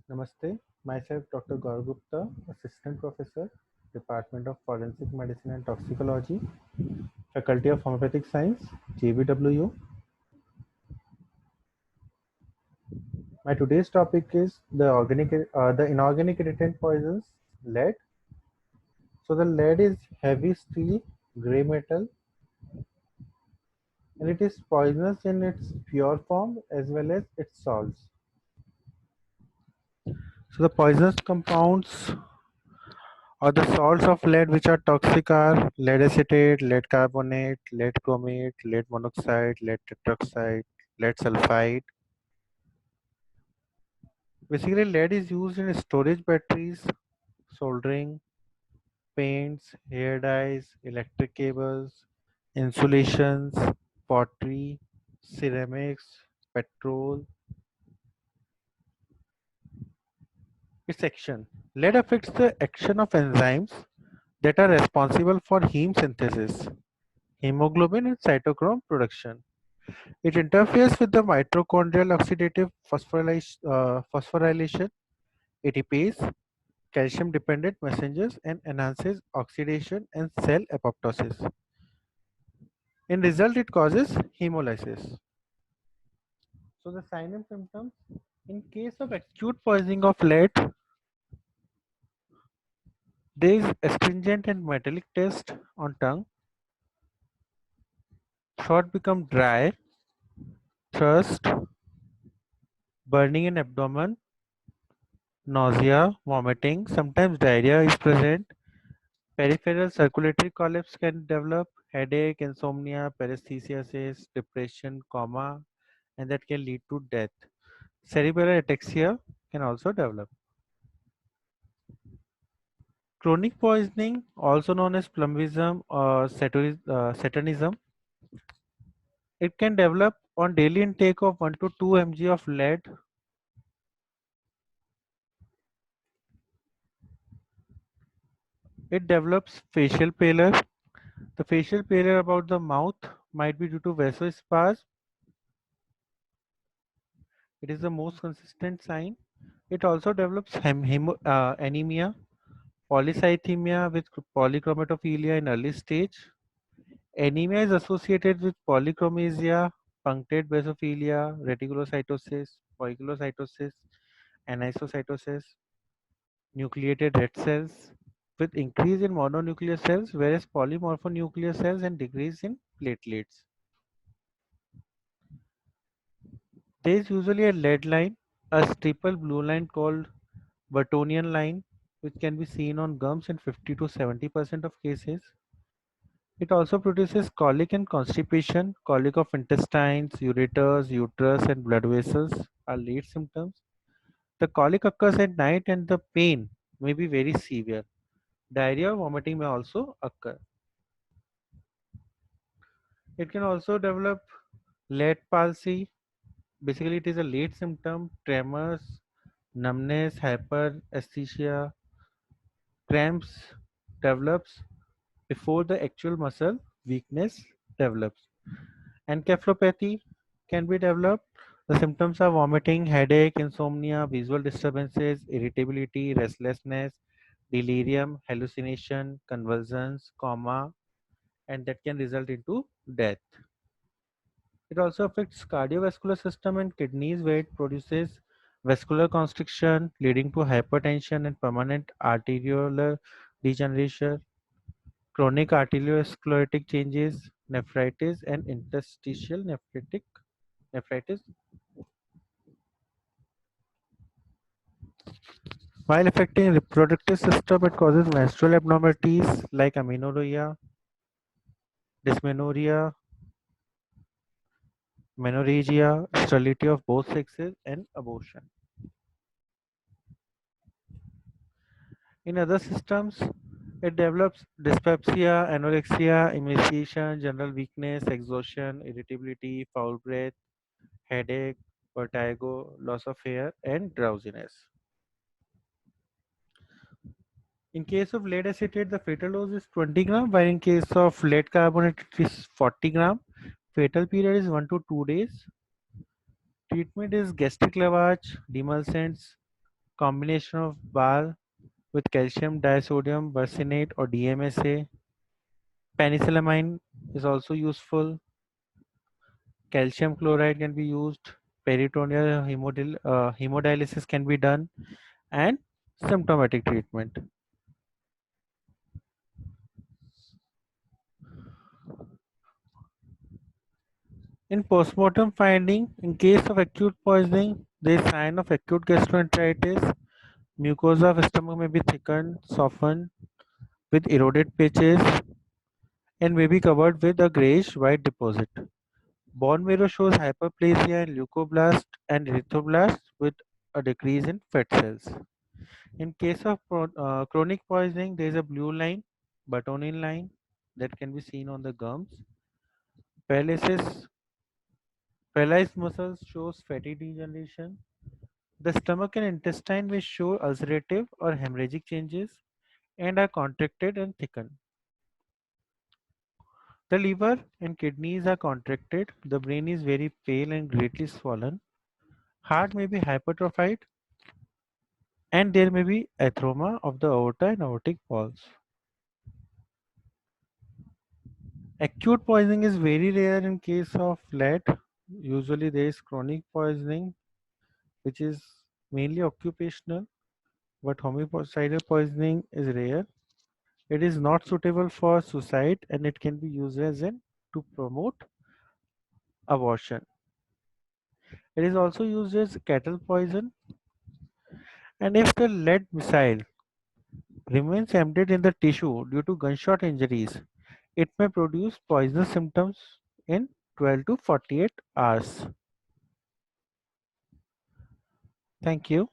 Namaste. Myself, Dr. Gaurav Gupta, Assistant Professor, Department of Forensic Medicine and Toxicology, Faculty of Homeopathic Science, JBWU. My today's topic is the inorganic irritant poisons, lead. So the lead is heavy steel, gray metal, and it is poisonous in its pure form as well as its salts. So the poisonous compounds or the salts of lead which are toxic are lead acetate, lead carbonate, lead chromate, lead monoxide, lead tetroxide, lead sulfide. Basically, lead is used in storage batteries, soldering, paints, hair dyes, electric cables, insulations, pottery, ceramics, petrol. Its action. Lead affects the action of enzymes that are responsible for heme synthesis, hemoglobin, and cytochrome production. It interferes with the mitochondrial oxidative phosphorylation ATPase, calcium-dependent messengers, and enhances oxidation and cell apoptosis. In result, it causes hemolysis. So the sign and symptoms: in case of acute poisoning of lead, there is astringent and metallic taste on tongue, throat become dry, thirst, burning in abdomen, nausea, vomiting, sometimes diarrhea is present. Peripheral circulatory collapse can develop, headache, insomnia, paresthesias, depression, coma, and that can lead to death. Cerebral ataxia can also develop. Chronic poisoning, also known as plumbism or satanism, it can develop on daily intake of 1 to 2 mg of lead. It develops facial pallor. The facial pallor about the mouth might be due to vasospasm. It is the most consistent sign. It also develops anemia, polycythemia with polychromatophilia in early stage. Anemia is associated with polychromasia, punctate basophilia, reticulocytosis, poikilocytosis, anisocytosis, nucleated red cells with increase in mononuclear cells, whereas polymorphonuclear cells and decrease in platelets. There is usually a lead line, a triple blue line called Burtonian line, which can be seen on gums in 50 to 70% of cases. It also produces colic and constipation. Colic of intestines, ureters, uterus, and blood vessels are late symptoms. The colic occurs at night and the pain may be very severe. Diarrhea or vomiting may also occur. It can also develop lead palsy. Basically, it is a late symptom, tremors, numbness, hyperesthesia, cramps develops before the actual muscle weakness develops. Encephalopathy can be developed. The symptoms are vomiting, headache, insomnia, visual disturbances, irritability, restlessness, delirium, hallucination, convulsions, coma, and that can result into death. It also affects cardiovascular system and kidneys where it produces vascular constriction leading to hypertension and permanent arteriolar degeneration, chronic arteriosclerotic changes, nephritis, and interstitial nephritis. While affecting reproductive system, it causes menstrual abnormalities like amenorrhea, dysmenorrhea, menorrhagia, sterility of both sexes, and abortion. In other systems, it develops dyspepsia, anorexia, emaciation, general weakness, exhaustion, irritability, foul breath, headache, vertigo, loss of hair, and drowsiness. In case of lead acetate, the fatal dose is 20 gram, while in case of lead carbonate, it is 40 gram. Fatal period is 1 to 2 days. Treatment is gastric lavage, demulcents, Combination of BAL with calcium disodium barcinate or DMSA. Penicillamine is also useful. Calcium chloride can be used. Peritoneal hemodialysis can be done, and symptomatic treatment. In postmortem finding, in case of acute poisoning, there is sign of acute gastroenteritis. Mucosa of stomach may be thickened, softened with eroded patches, and may be covered with a grayish-white deposit. Bone marrow shows hyperplasia in leukoblast and erythroblast with a decrease in fat cells. In case of chronic poisoning, there is a blue line, Batonin line, that can be seen on the gums. Paralysis, paralyzed muscles shows fatty degeneration. The stomach and intestine may show ulcerative or hemorrhagic changes and are contracted and thickened. The liver and kidneys are contracted. The brain is very pale and greatly swollen. Heart may be hypertrophied, and there may be atheroma of the aorta and aortic valves. Acute poisoning is very rare in case of lead. Usually there is chronic poisoning, which is mainly occupational, but homicidal poisoning is rare. It is not suitable for suicide and it can be used as an to promote abortion. It is also used as cattle poison, and if the lead missile remains embedded in the tissue due to gunshot injuries, it may produce poisonous symptoms in 12 to 48 hours. Thank you.